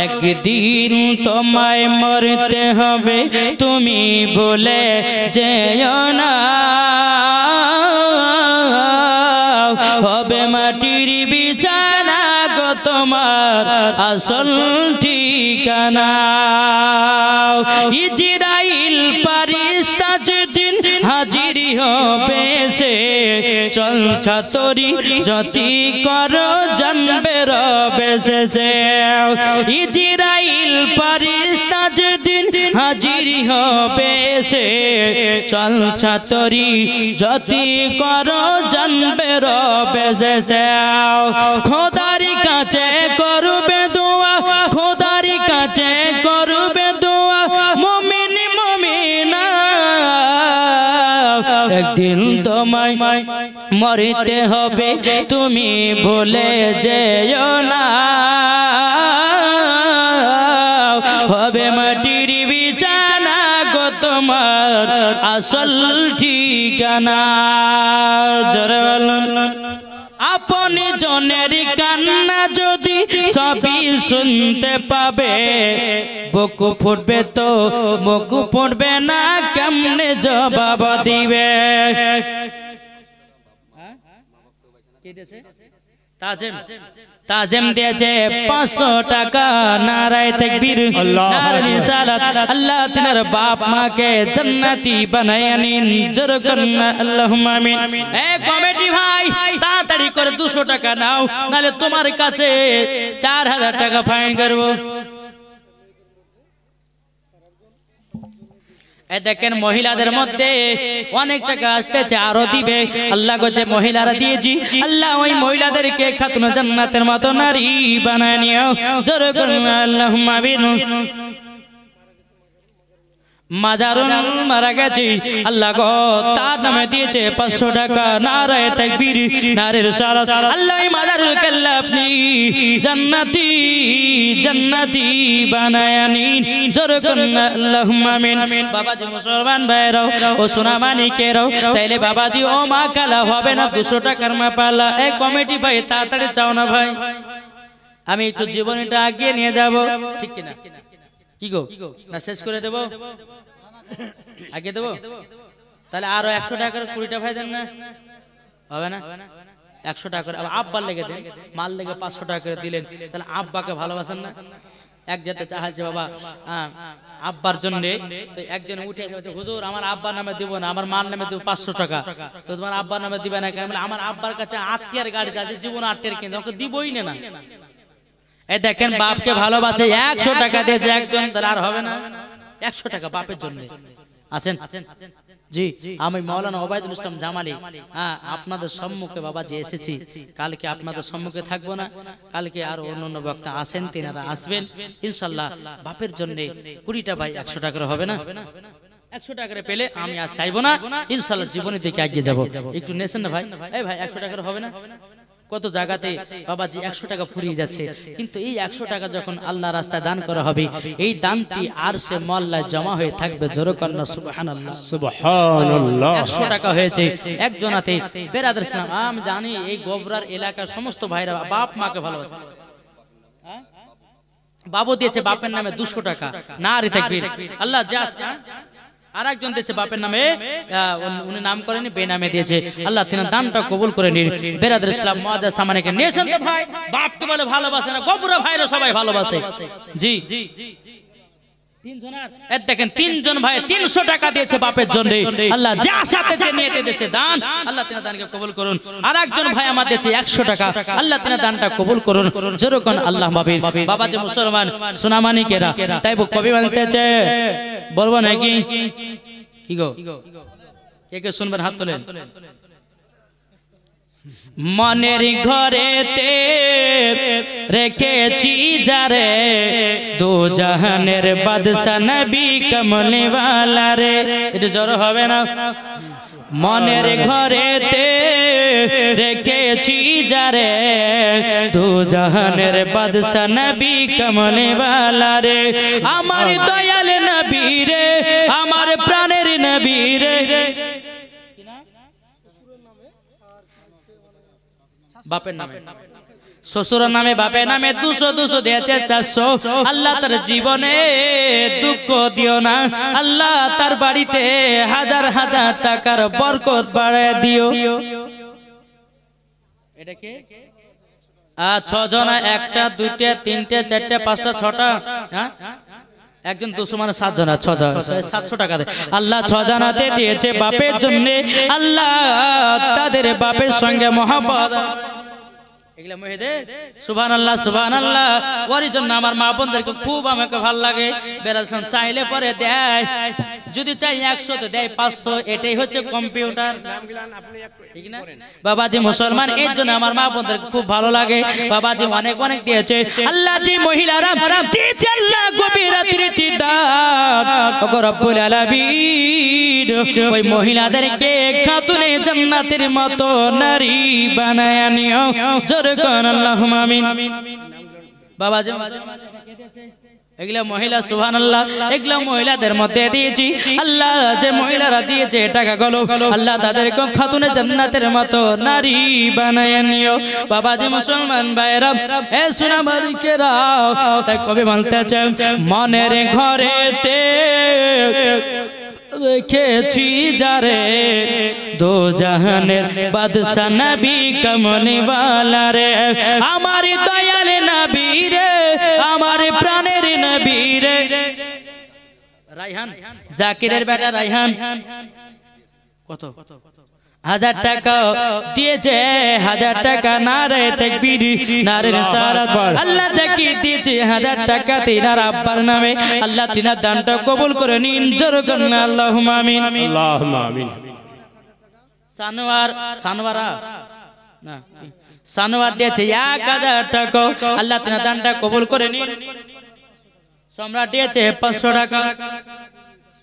একদিন তোমায় মরতে হবে তুমি বলে যেও না হবে মাটির বিছানা গো তোমার আসল ঠিকানা ইজরাইল ফারিস্তা যেদিন হাজির হবে সে চলছা তরি যতি করো জানবে রবে সে ইজরাইল ফারিস্তা যেদিন হাজির হবে সে চলছা তরি যতি করো জানবে রবে সে খোদার কাছে করবে দোয়া খোদার কাছে করবে দোয়া মুমিন মুমিনা একদিন তোমায় মরতে হবে তুমি বলে যেও না হবে মাটির বিছানা গো তোমার আসল ঠিকানা জোরে বলুন আপনি জনের কান্না যদি সবই শুনতে পাবে বুক ফুটবে তো মুখ ফুটবে না কেমনে জবাব দিবে তাজেম দিয়েছে 500 টাকা নারায়ে তাকবীর নারে রিসালাত আল্লাহ তিনার বাপ মাকে জান্নাতি বানায় নিন জোরে করুন আল্লাহুম্মা আমিন এই কমিটি ভাই তাড়াতাড়ি করে 200 টাকা নাও নালে তোমার কাছে 4000 টাকা ফাইন করব এই দেখেন মহিলাদের মধ্যে অনেক টাকা আসতেছে আরো দিবে আল্লাহ গোছে মহিলারা দিয়েছি আল্লাহ ওই মহিলাদেরকে খাতুন জান্নাতের মতো নারী বানায় নিও জোরে করুন আল্লাহুম্মা আমিন মাজারুন মারা গেছে আল্লাহ গো তার নামে দিয়েছে 500 টাকা নারায়ে তাকবীর নারে রিসালাত আল্লাহ মাজারুল কেল্লা আপনি জান্নাতি জান্নাতি বানায় নিন জোরে করুন আল্লাহুম্মা আমিন বাবাজি মুসলমান ভাইরাও ও সোনা মানিকেরাও তাইলে বাবাজি ও মা কালা হবে না 200 টাকার মাপালা এই কমিটি ভাই তাড়াতাড়ি চাও না ভাই আমি একটু জীবনটা আগিয়ে নিয়ে যাব ঠিক কি না কি গো না শেষ করে দেব আগে দেব তাহলে আরো 100 টাকার 20টা ভাই দেন না হবে না 100 টাকা করে আব্বার লেগে দেন মাল লেগে 500 টাকা করে দিলেন তাহলে আব্বাকে ভালোবাসেন না এক যেতে চাইছে বাবা আব্বার জন্য তো একজন উঠে বলছে হুজুর আমার আব্বার নামে দিব না আমার মার নামে দেব 500 টাকা তো তোমার আব্বার নামে দিবে না কেন বলে আমার আব্বার কাছে 8 টিয়ার গাড়ি আছে জীবন 8 টিয়ার কিনে ওকে দিবই না এই দেখেন বাপকে ভালোবাসে 100 টাকা দিয়েছে একজন তার আর হবে না 100 টাকা বাপের জন্য আছেন জি আমি মাওলানা ওবায়দুল ইসলাম জামালি আপনাদের সম্মুখে বাবাজি এসেছি কালকে আপনাদের সম্মুখে থাকবো না কালকে আর অন্যান্য বক্তা আছেন তিনারা আসবেন ইনশাআল্লাহ বাপের জন্য 20টা ভাই 100 টাকা হবে না 100 টাকা পেলে আমি আর চাইবো না ইনশাআল্লাহ জীবনের দিকে এগিয়ে যাব একটু নেছেন না ভাই এই ভাই 100 টাকা হবে না কত জায়গাতে বাবাজি 100 টাকা ফুরিয়ে যাচ্ছে কিন্তু এই 100 টাকা যখন আল্লাহর রাস্তায় দান করা হবে এই দানটি আরশে মোয়াল্লায় জমা হয়ে থাকবে জোরে কন্না সুবহানাল্লাহ সুবহানাল্লাহ 100 টাকা হয়েছে একজনাতে বেরাদার ইসলাম আমি জানি এই গোবরার এলাকার সমস্ত ভাইরা বাপ মাকে ভালোবাসে বাবু দিয়েছে বাপের নামে 200 টাকা নারে তাকবীর আল্লাহ জাস আরেকজন দিয়েছে বাপের নামে উনি নাম করেনি বেনামে দিয়েছে আল্লাহ তিনার দানটা কবুল করে নিন বেরাদার ইসলাম মুআদ্দাস সামানিকে নেছেন তো ভাই বাপকে বলে ভালোবাসে না গোবরা ভাইরা সবাই ভালোবাসে জি দেখেন 3 জন ভাই 300 টাকা দিয়েছে বাপের জন্য আল্লাহ যা সাথে যে নিয়েতে দিয়েছে দান আল্লাহ তিনার দানকে কবুল করুন আরেকজন ভাই আমার দিয়েছে 100 টাকা আল্লাহ তিনার দানটা কবুল করুন জোরে কোন আল্লাহ মাবির বাবাজি মুসলমান সোনামানিকেরা তাই কবি বলতেছে বলবো নাকি কি গো কে কে শুনবেন হাত তোলেন মনের ঘরেতে রেখেছি যারে দু জাহানের বাদশা নবী কমলে ওয়ালা রে এটা জোর হবে না মনের ঘরেতে রেখেছি যারে দু জাহানের বাদশা নবী কমলে ওয়ালা রে আমার দয়াল নবী রে আমার প্রাণের নবী রে বাপের নামে শ্বশুরের নামে বাপের নামে 200 দিয়েছে 400। আল্লাহ তার জীবনে দুঃখ দিও না, আল্লাহ তার বাড়িতে হাজার হাজার টাকার বরকত বাড়ায় দিও। এটা কি 6 জন, 1টা 2টা 3টা 4টা 5টা 6টা, হ্যাঁ একজন 200 মানে 7 জন, 6 জন 700 টাকা দেয় আল্লাহ। 6 জনাতে দিয়েছে বাপের জন্য, আল্লাহ তাদের বাপের সঙ্গে মহব্বত। এগুলা মহিদে সুবহানাল্লাহ সুবহানাল্লাহ। ওর জন্য আমার মা বোনদেরকে খুব আমাকে ভালো লাগে। বেরাসন চাইলে পরে দেয়, যদি চাই 100 তো দেয় 500। এটাই হচ্ছে কম্পিউটার, ঠিক না বাবাজি? মুসলমান এর জন্য আমার মা বোনদেরকে খুব ভালো লাগে। বাবাজি অনেক অনেক দিয়েছে আল্লাহ। যে মহিলারা দিয়েছে আল্লাহ গভীর রাত্রিতে দান, ওগো রব্বুল আলামিন ওই মহিলাদেরকে খাতুনে জান্নাতের মতো নারী বানায় নিও। আল্লাহুম্মা আমিন। বাবাজি এগুলা মহিলা সুবহানাল্লাহ, এগুলা মহিলাদের মধ্যে দিয়েছি আল্লাহ। যে মহিলারা দিয়েছে টাকাগুলো আল্লাহ তাদেরকে খাতুনে জান্নাতের মতো নারী বানায় নিও। বাবাজি মুসলমান ভাইরা এ সোনা মালিকেরা, তাই কবি বলতেছে মনের ঘরেতে রেখেছি যারে দো জাহানের বাদশা নবী কমলিওয়ালা রে, আমার দয়াল নবী রে, আমার প্রাণের নবী রে। রায়হান জাকিরের বেটা রায়হান কত 1000 টাকা দিয়েছে, 1000 টাকা নারে তাকবীর নারে রিসালাত। আল্লাহ জাকির দিয়েছে 1000 টাকা তিনার আব্বার নামে, আল্লাহ তিনার দানটা কবুল করে নিন। জোরে করুন আল্লাহুম্মা আমিন। আল্লাহুম্মা আমিন। সানোয়ার দিয়েছে 1000 টাকা, আল্লাহ তিনার দানটা কবুল করে নিন। সম্রাট দিয়েছে 500 টাকা,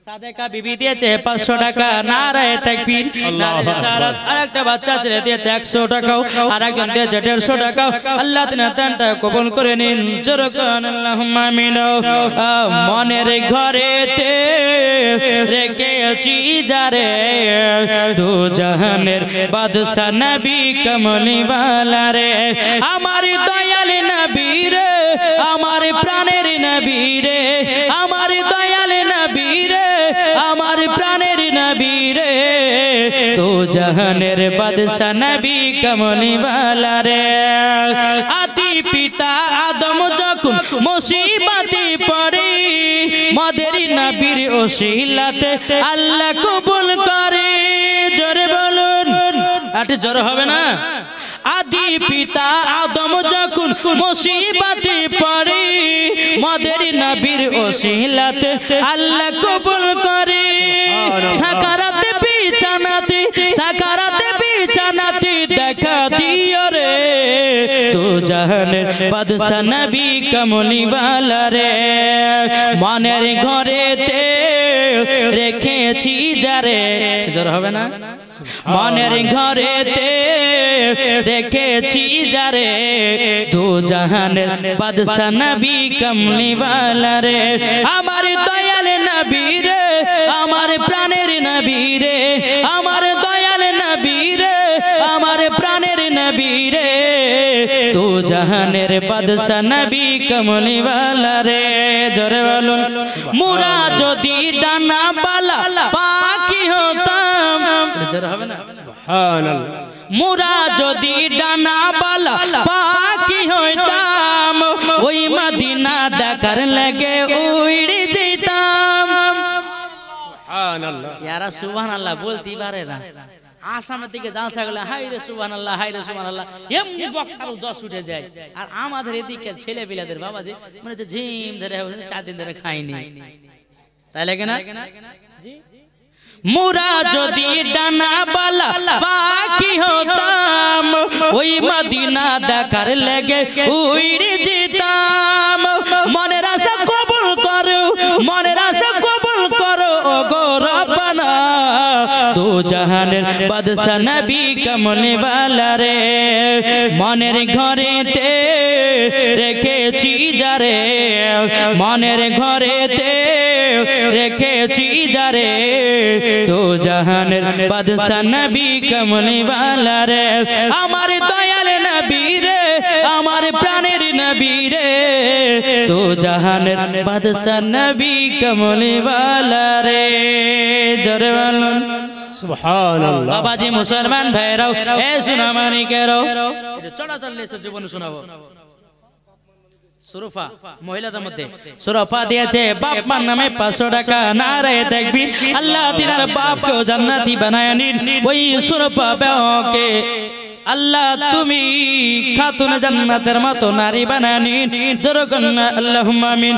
সাদেকা বিবি দিয়েছে 500 টাকা নারে তাকবীর নারে রিসালাত। আরেকটা বাচ্চা ছেলে দিয়েছে 100 টাকা, আরেকজন দিয়েছে 150 টাকা। আল্লাহ তিনার দানটা কবুল করে নিন। জোরে করুন আল্লাহুম্মা আমিন। মনের ঘরেতে রেখেছি যারে দু জাহানের বাদশা নবী কমলিওয়ালা রে, আমার দয়াল নবী রে, আমার প্রাণের নবী রে, আমার দয়াল নবী রে, আমার প্রাণের নবী রে, দু জাহানের বাদশা নবী কমলিওয়ালা রে। আদি পিতা আদম যখন মুসিবতে পড়ে, মদের নবীর ওসিলাতে আল্লাহ কবুল করে। জোরে বলুন, আটে জোরে হবে না? আদি পিতা আদম যখন মুসিবতে পড়ে, মদের নবীর ওসিলাতে আল্লাহ কবুল করে। সাকারাতে বিছানাতে, সাকারাতে বিছানাতে দেখা দিও রে দু জাহানের বাদশা নবী কমলিওয়ালা রে, মনের ঘরেতে রেখেছি যারে। জোর হবে না? মনের ঘরেতে রেখেছি যারে দু জাহানের বাদশা নবী কমলিওয়ালা রে, আমার দয়াল নবী রে, আমার প্রাণের নবী রে, আমার দয়াল নবী রে, আমার প্রাণের নবী রে, দু জাহানের বাদশা নবী কমলিওয়ালা রে। জোরে বলুন, মুরা যদি ডানা বালা পাখি হতাম। জোরে হবে না? সুবহানাল্লাহ। মুরা যদি ডানা বালা পাখি হইতাম, ওই মদিনা দেখার লাগে উড়ে যেতাম। সুবহানাল্লাহ। ইয়ারা সুবহানাল্লাহ বলতে পারে না। আসামের দিকে জালসা গেলে হাই রে সুবহানাল্লাহ, হাই রে সুবহানাল্লাহ, এমনি বক্তার জশ উঠে যায়। আর আমাদের এদিকে ছেলে পিলাদের বাবা যে মানে ঝিম ধরে 4 দিন ধরে খায়নি, তাই লাগে না? মুরা যদি ডানা বালা পাখি হতাম, ওই মদিনা দেখার লেগে উড়ে যেতাম। মনের আশা কবুল করো, মনের আশা কবুল করো ওগো রব্বানা, দু জাহানের বাদশা নবী কমলিওয়ালা রে, মনের ঘরেতে রেখেছি যারে, মনের ঘরেতে রেখেছি যারে দু জাহানের বাদশা নবী কমলিওয়ালা রে, আমার দয়াল নবী রে, আমার প্রাণের নবী রে তো জাহানের বাদশা নবী কমলিওয়ালা রে জোরে বলুন সুবহানাল্লাহ। বাবাজি মুসলমান ভাইরাও এ সোনামানিকেরাও এটা চলাচল লেসের জীবনে শোনাবো সুরফা মহিলাদের মধ্যে সুরফা দিয়েছে বাপ মার নামে 500 টাকা নারায়ে তাকবীর আল্লাহ তিনার বাপকে জান্নাতি বানায় নিন ওই সুরফা বাকে আল্লাহ তুমি খাতুন জান্নাতের মতো নারী বানায় নিন জোরে করুন আল্লাহুম্মা আমিন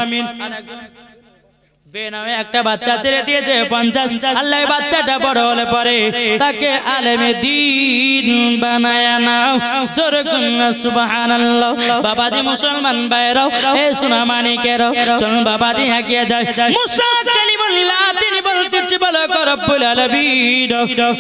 বেনামে একটা বাচ্চা ছেড়ে দিয়েছে 50 আল্লাহ বাচ্চাটা বড় হলে পরে তাকে আলেমে দ্বীন বানায়া নাও জোরে করুন সুবহানাল্লাহ বাবাজি মুসলমান ভাইরাও এ সোনামানিকেরাও চলুন বাবাজি এগিয়ে যায় মুসা কালিমুল্লাহ তিনি বলতেছে বলো রব্বুল আলামিন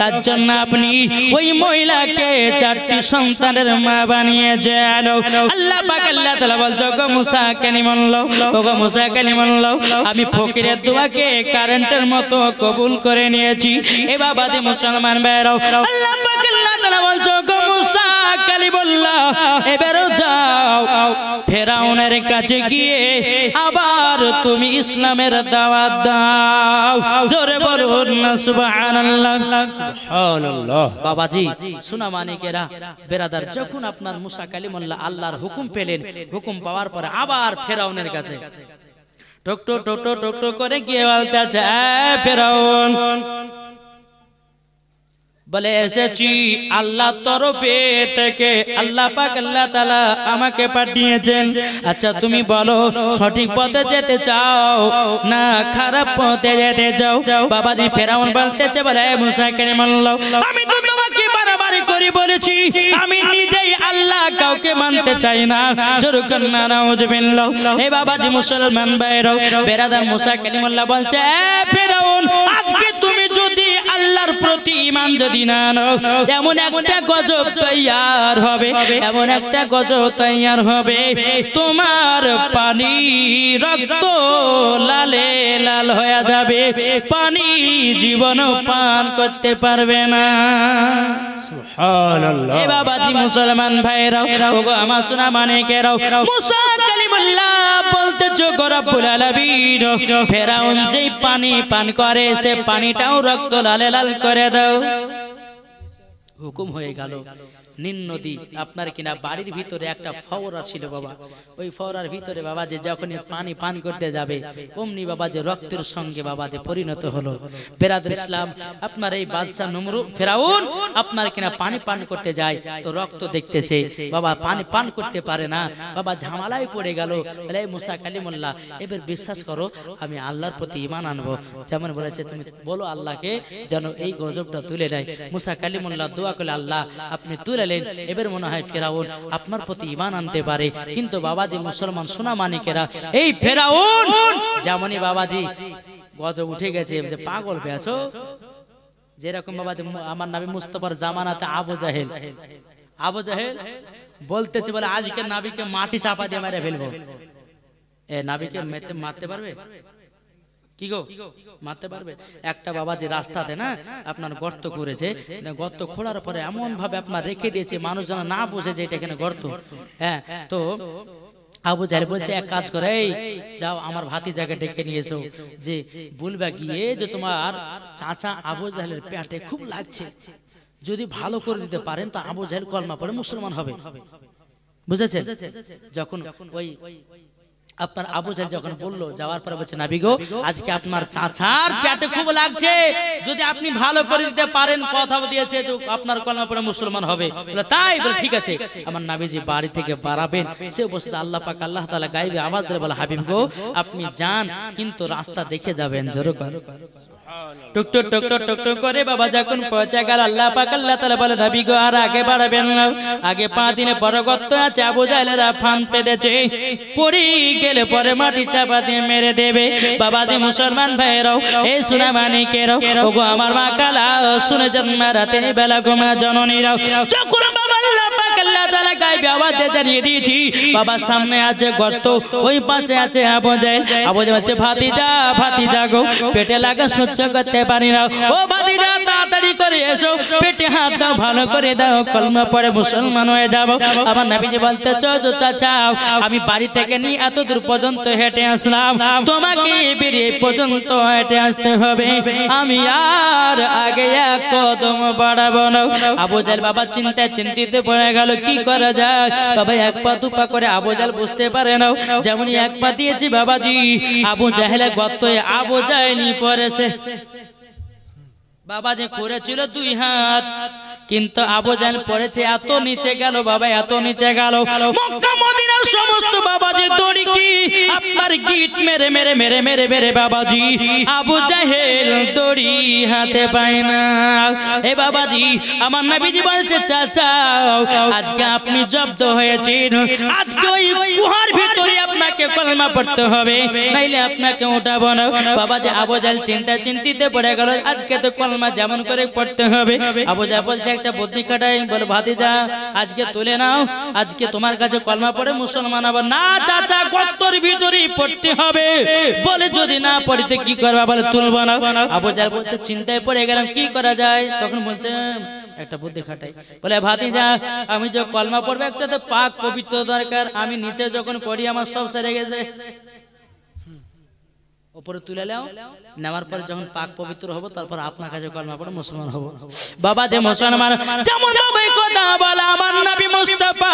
তার জন্য আপনি ওই মহিলাকে 4টি সন্তানের মা বানিয়েছেন আল্লাহ পাক আল্লাহ তাআলা বলছো গো মুসা কালিমুল্লাহ ও গো মুসা কালিমুল্লাহ আমি ফকিরের দোয়াকে কারেন্টের মতো কবুল করে নিয়েছি এ বাবাজি মুসলমান ভাইরাও আল্লাহ পাক আল্লাহ তাআলা বলছো গো মুসা কালিমুল্লাহ এবারে যাও ফেরাউনের কাছে গিয়ে আবার তুমি ইসলামের দাওয়াত দাও জোরে বলুন সুবহানাল্লাহ সুবহানাল্লাহ। বাবাজি সোনামানিকেরা বেরাদার যখন আপনার মুসা কালিমুল্লাহ আল্লাহর হুকুম পেলেন হুকুম পাওয়ার পরে আবার ফেরাউনের কাছে টকটো টকটো টকটো করে গিয়ে বলতেছে ফেরাউন বলে এসেছি আল্লাহ তরফে থেকে আল্লাহ পাক আল্লাহ তাআলা আমাকে পাঠিয়েছেন আচ্ছা তুমি বলো সঠিক পথে যেতে চাও না খারাপ পথে যেতে চাও বাবাজি ফেরাউন বলতেছে বলে মুসা কালিমুল্লাহ আমি তো তোমাকে বারবারই করে বলেছি আমি নিজেই আল্লাহ কাউকে মানতে চাই না জোরে করুন নাউজুবিল্লাহ এ বাবাজি মুসলমান ভাইরাও বেরাদার মুসা কালিমুল্লাহ বলছে এ ফেরাউন আজকে তুমি যদি আল্লাহর প্রতি ঈমান যদি না নাও এমন একটা গজব তৈয়ার হবে এমন একটা গজব তৈয়ার হবে তোমার পানি রক্ত লালে লাল হয়ে যাবে পানি জীবন পান করতে পারবে না সুবহানাল্লাহ। এ বাবাজি মুসলমান ভাইরাও ওগো আমার সোনামানিকেরাও মুসা কালিমুল্লাহ বলতেছো গো রব্বুল আলামিন ফেরাউন যেই পানি পান করে সে পানিটাও রক্ত লালে লাল করে দাও হুকুম হয়ে গেল নীল নদী আপনার কিনা বাড়ির ভিতরে একটা ফওয়ারা ছিল বাবা ওই ফওয়ারার ভিতরে বাবা যে যখন পানি পান করতে যাবে অমনি বাবা যে রক্তের সঙ্গে বাবা যে পরিণত হলো বেরাদর ইসলাম আপনার এই বাদশা নমরুদ ফেরাউন আপনার কিনা পানি পান করতে যায় তো রক্ত দেখতেছে বাবা পানি পান করতে পারে না বাবা ঝামেলায় পড়ে গেল বলে মুসা কালিমুল্লাহ এবার বিশ্বাস করো আমি আল্লাহর প্রতি ঈমান আনবো যেমন বলেছে তুমি বলো আল্লাহকে যেন এই গজবটা তুলে নেয় মুসা কালিমুল্লাহ দোয়া করলে আল্লাহ আপনি তুলে এবার মনে হয় ফেরাউন আপনার প্রতি ঈমান আনতে পারে কিন্তু বাবাজি মুসলমান সোনামানিকেরা এই ফেরাউন যেমনই বাবাজি গজব উঠে গেছে যে পাগল পেয়েছো যেরকম বাবাজি আমার নবী মুস্তাফার জামানাতে আবু জাহেল বলতেছে বলে আজকে নবীকে মাটি চাপা দিয়ে মেরে ফেলবো এ নবীকে মারতে পারবে কি গো মারতে পারবে একটা বাবা যে রাস্তাতে না আপনার গর্ত করেছে গর্ত খোঁড়ার পরে এমন ভাবে আপনার রেখে দিয়েছে মানুষ যেন না বুঝে যে এটা এখানে গর্ত হ্যাঁ তো আবু জাহেল বলছে এক কাজ করে এই যাও আমার ভাতিজাকে ডেকে নিয়ে এসো যে বলবা গিয়ে যে তোমার চাচা আবু জাহেলের পেটে খুব লাগছে যদি ভালো করে দিতে পারেন তো আবু জাহেল কলমা পড়ে মুসলমান হবে বুঝেছেন যখন ওই আপনার আবু জাহেল যখন বললো যাওয়ার পরে বলছে নবী গো আজকে আপনার চাচার পেটে খুব লাগছে যদি আপনি ভালো করে দিতে পারেন কথা দিয়েছে যে আপনার কলমা পড়ে মুসলমান হবে বলে তাই বলে ঠিক আছে আমার নবীজি বাড়ি থেকে বাড়াবেন সে উপস্থিত আল্লাহ পাক আল্লাহ তাআলা গায়েবে আওয়াজ দিয়ে বলে হাবিব গো আপনি যান কিন্তু রাস্তা দেখে যাবেন জোরে করে টুকটুক টুকটুক টুকটুক করে বাবা যখন পৌঁছে গেল আল্লাহ পাক আল্লাহ তাআলা বলে নবী গো আর আগে বাড়াবেন না আগে 5 দিনে বড় গর্ত আছে আবু জাহেলেরা ফান পেতেছে পড়ে গেলে পরে মাটি চাপা দিয়ে মেরে দেবে বাবাজি মুসলমান ভাইরাও এই সোনামানিকেরাও ওগো আমার মা কালা শুনেছেন রাতের বেলা ঘুমা জননীরাও যখন বাবা আল্লাহ পাক আল্লাহ তাআলা গায়েবে আওয়াজ দিয়ে জানিয়ে দিয়েছি বাবা সামনে আছে গর্ত ওই পাশে আছে আবু জাহেল বলছে ভাতিজা গো পেটে লাগা সহ্য করতে পারি না ও ভাতিজা তাড়াতাড়ি করে এসো পেটে হাত দাও, ভালো করে দাও, কলমা পড়ে মুসলমান হয়ে যাব। আমার নবীজি বলতে চাচা আমি বাড়ি থেকে নিয়ে এত দূর পর্যন্ত হেঁটে আসলাম, তোমাকে বেরিয়ে পর্যন্ত হেঁটে আসতে হবে, আমি আর আগে এক কদম বাড়াবো না। আবু জাহেল বাবা চিন্তিত পড়ে গেল, কি করা যায় বাবা? এক পা দুপা করে আবু জাহেল বুঝতে পারে না, যেমনই এক পা দিয়েছি বাবাজি আবু জাহেলের গর্তে আবু জাহেলই পড়েছে। বাবা যে করেছিল 2 হাত, কিন্তু আবু জাহেল পড়েছে এত নিচে গেল বাবা, এত নিচে গেল। মক্কা মদিনার সমস্ত বাবাজি দড়ি কি আপনার গিট মেরে মেরে মেরে মেরে মেরে বাবাজি আবু জাহেল দড়ি হাতে পায় না। এ বাবাজি আমার নবীজি বলছে চাচা আজকে আপনি জব্দ হয়েছেন, আজকে ওই গুহার ভিতরে আপনাকে কলমা পড়তে হবে, নাইলে আপনাকে উঠাবো না। বাবাজি আবু জাহেল চিন্তিতে পড়ে গেল, আজকে তো কলমা যেমন করে পড়তে হবে। আবু জাহেল বলছে একটা বুদ্ধি খাটাই, বলে ভাতিজা আজকে তুলে নাও, আজকে তোমার কাছে কলমা পড়ে মুসলমান হবো। না চাচা গর্তের ভিতরেই পড়তে হবে, বলে যদি না পড়িতে কি করবা, বলে তুলবো না। আবু জাহেল বলছে চিন্তায় পড়ে গেলাম, কি করা যায়? তখন বলছে একটা বুদ্ধি খাটাই, বলে ভাতিজা আমি যে কলমা পড়বে একটা তো পাক পবিত্র দরকার, আমি নিচে যখন পড়ি আমার সব সেরে গেছে, উপরে তুলে নাও, নেওয়ার পরে যখন পাক পবিত্র হব তারপর আপনার কাছে কলমা পড়ে মুসলমান হব। বাবা যে মুসলমান যেমন বাবা কথা বলা আমার নবী মুস্তাফা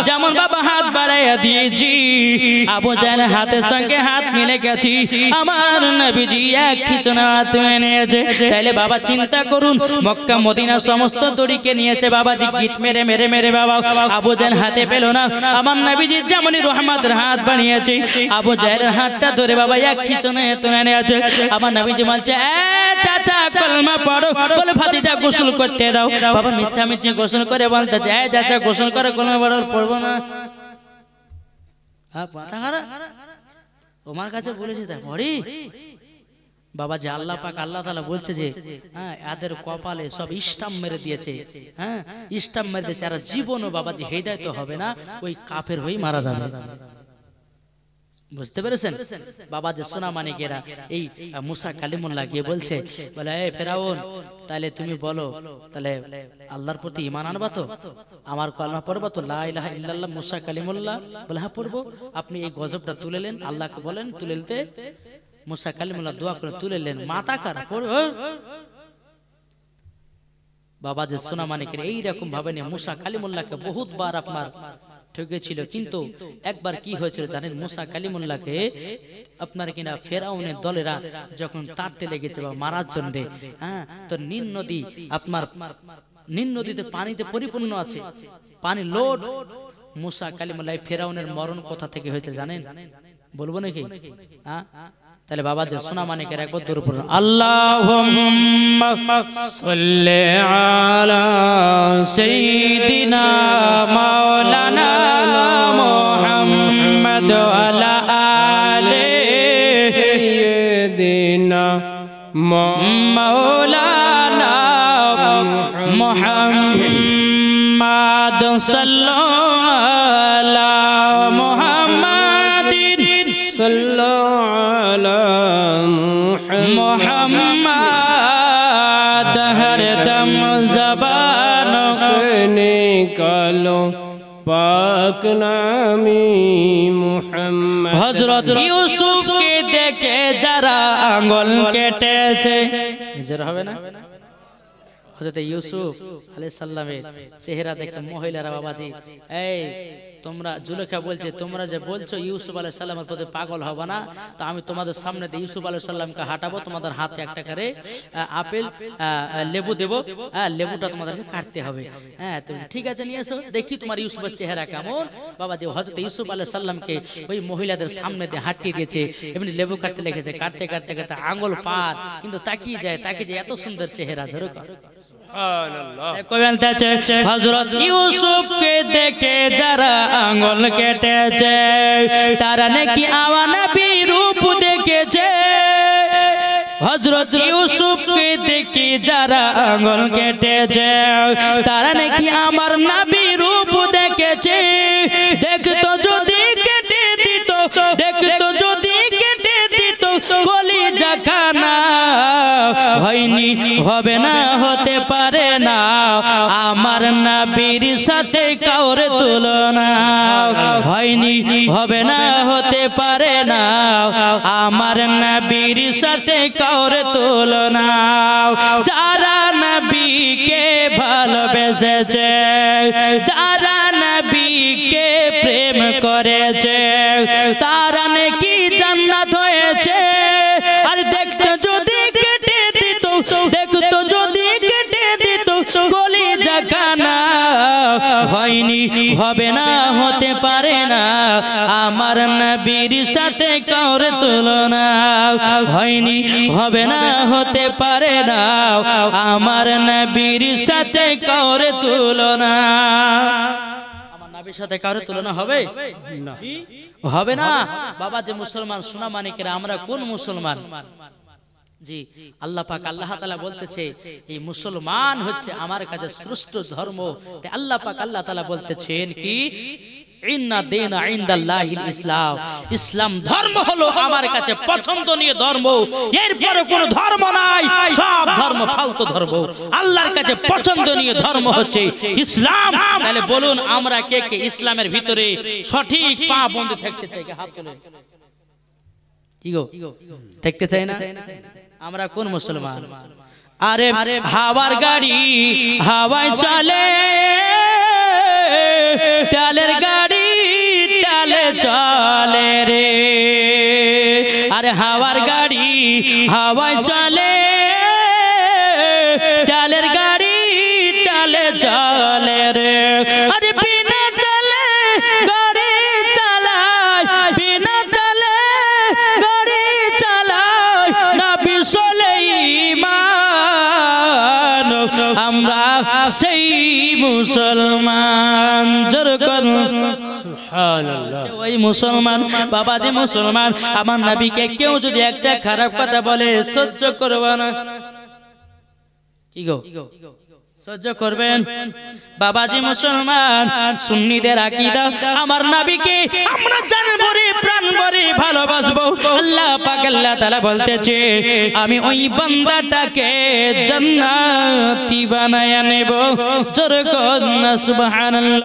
যেমন বাবা হাত বাড়াইয়া দিয়েছি, আবু জাহেল হাতের সঙ্গে হাত মিলে গেছি, আমার নবীজি এক খিচুনা তুলে নিয়েছে। তাইলে বাবা চিন্তা করুন, মক্কা মদিনা সমস্ত দড়িকে নিয়েছে বাবাজি গিট মেরে মেরে মেরে বাবা আবু জাহেল হাতে পেল না। আমার নবীজি যেমনই রহমতের হাত বানিয়েছে, আবু জাহেলের হাতটা ধরে বাবা এক খিচুনা তুলে নিয়েছে। আমার নবীজি বলছে চাচা কলমা পড়ো, বলে ভাতিজা গোসল করতে দাও। বাবা মিচ্ছামিচ্ছি গোসল করে বলতেছে চাচা গোসল করে কলমা পড়বো না। তোমার কাছে বলেছি তাই পড়ি। বাবা যে আল্লাহ পাক আল্লাহ তাআলা বলছে যে এদের কপালে সব ইস্টাম মেরে দিয়েছে, ইস্টাম মেরে দিয়েছে, আর জীবনও বাবাজি হেদায়েত হবে না, ওই কাফের হয়ে মারা যাবে। বুঝতে পেরেছেন? বাবা যে সোনা মানিকেরা এই মুসা কালিমুল্লাহ গিয়ে বলছে, বলে এই ফেরাউন তাহলে তুমি বলো তাহলে আল্লাহর প্রতি ঈমান আনবা তো, আমার কলমা পড়বা তো, লা ইলাহা ইল্লাল্লাহ মুসা কালিমুল্লাহ? বলে হ্যাঁ পড়বো। আপনি এই গজবটা তুলেলেন, আল্লাহকে বলেন তুলে নিতে। মুসা কালিমুল্লাহ দোয়া করে তুলেলেন, মাথা খারাপ পড়ো। বাবা যে সোনা মানিকের এইরকম ভাবে নিয়ে মুসা কালিমুল্লাহকে বহুতবার আপনার ঠকেছিল, কিন্তু একবার কি হয়েছিল জানেন? মুসা কালিমুল্লাহকে আপনার কিনা ফেরাউনের দলেরা যখন তাড়তে লেগেছে বা মারার জন্য, তো নীল নদী আপনার নীল নদীতে পানিতে পরিপূর্ণ আছে, পানি লোড। মুসা কালিমুল্লাহ ফেরাউনের মরণ কোথা থেকে হয়েছে জানেন? বলবো নাকি? তাহলে বাবা যে সোনা মানিকের একবার দূর পড়ুন, আল্লাহুম্মা সাল্লি আলা সাইয়্যিদিনা মাওলানা মুহাম্মদ ওয়া আলি সাইয়্যিদিনা মাওলানা মুহাম্মদ সাল্লাল্লাহু আলা মুহাম্মাদিন মোহাম্মদ হরদম জবান से निकालो पाक नामी मुहम्मद। हजरत यूसुफ के देखे जरा आंगुल केटेছে, জোর হবে না? হযরত ইউসুফ আলাইহিস সালামের চেহারা দেখে মহিলারা বাবাজি এই তোমরা জুলেখা বলছে তোমরা যে বলছো ইউসুফ আলাইহিস সালামের প্রতি পাগল হবে না, তো আমি তোমাদের সামনে দিয়ে ইউসুফ আলাইহিস সালামকে হাঁটাবো, তোমাদের হাতে একটা করে আপেল লেবু দেব, লেবুটা তোমাদেরকে কাটতে হবে। তো ঠিক আছে নিয়ে এসো, দেখি তোমার ইউসুফের চেহারা কেমন। বাবাজি হযরত ইউসুফ আলাইহিস সালামকে ওই মহিলাদের সামনে দিয়ে হাঁটিয়ে দিয়েছে, এমনি লেবু কাটতে লেগেছে, কাটতে কাটতে কাটতে আঙ্গুল পার, কিন্তু তাকিয়ে যায় এত সুন্দর চেহারা। জোরে হযরত ইউসুফকে দেখে যারা আঙ্গুল কেটেছে তারা নাকি আমার নবীর রূপ দেখেছে। হযরত ইউসুফকে দেখে যারা আঙ্গুল কেটেছে তারা নাকি আমার নবীর রূপ দেখেছে। দেখতো যদি কেটে দিত, দেখতো যদি কেটে দিত কলিজা খানা, হয়নি হবে না হতে পারে না, নবীর সাথে কাউরে তুলনা হয়নি, হবে না, হতে পারে না আমার নবীর সাথে কাউরে তুলনা। যারা নবীকে ভালোবেসেছে, যারা নবীকে প্রেম করেছে, তারা নাকি জান্নাত হয়েছে। আর দেখতে যদি কেটে দিত, দেখতো যদি কেটে দিত কলিজা কানা হয়নি, হবে না, হতে পারে না আমার নবীর সাথে কাউরে তুলনা হয়নি, হবে না, হতে পারে না আমার নবীর সাথে কাউরে তুলনা। আমার নবীর সাথে কাউরে তুলনা হবে না। হবে না। বাবা যে মুসলমান সোনা মানিকেরা, আমরা কোন মুসলমান? জি আল্লাহ পাক আল্লাহ তাআলা বলতেছে এই মুসলমান হচ্ছে আমার কাছে শ্রেষ্ঠ ধর্ম। তাই আল্লাহ পাক আল্লাহ তাআলা বলতেছেন কি ইন্না দীনা ইনদাল্লাহিল ইসলাম, ইসলাম ধর্ম হলো আমার কাছে পছন্দনীয় ধর্ম। এরপরে কোনো ধর্ম নাই, সব ধর্ম ফালতু ধর্ম। আল্লাহর কাছে পছন্দনীয় ধর্ম হচ্ছে ইসলাম। তাহলে বলুন আমরা কে কে ইসলামের ভিতরে সঠিক পা বন্ধ থাকতে চাই? হাত তোলেন। কি গো থাকতে চাই না? আমরা কোন মুসলমান? আরে হাওয়ার গাড়ি হাওয়ায় চলে, তেলের গাড়ি তেলে চলে রে। আরে হাওয়ার গাড়ি হাওয়ায় চলে, তেলের গাড়ি তেলে চলে রে। আরে বিনা তেলে গাড়ি চালায়, বিনা তেলে গাড়ি চালায় নবী সুলাইমান। আমরা সেই মুসলমান। জোর করুন সুবহানাল্লাহ। ওই মুসলমান। বাবা যে মুসলমান, আমার নবীকে কেউ যদি একটা খারাপ কথা বলে সহ্য করব না। কি গো সহ্য করবেন? বাবাজি মুসলমান, সুন্নিদের আকীদা আমার নবীকে আমরা জান ভরে প্রাণ ভরে ভালোবাসবো। আল্লাহ পাক আল্লাহ তাআলা বলতেছে আমি ওই বান্দাটাকে জান্নাতি বানায়া নেব। জোরে কর না সুবহানাল্লাহ।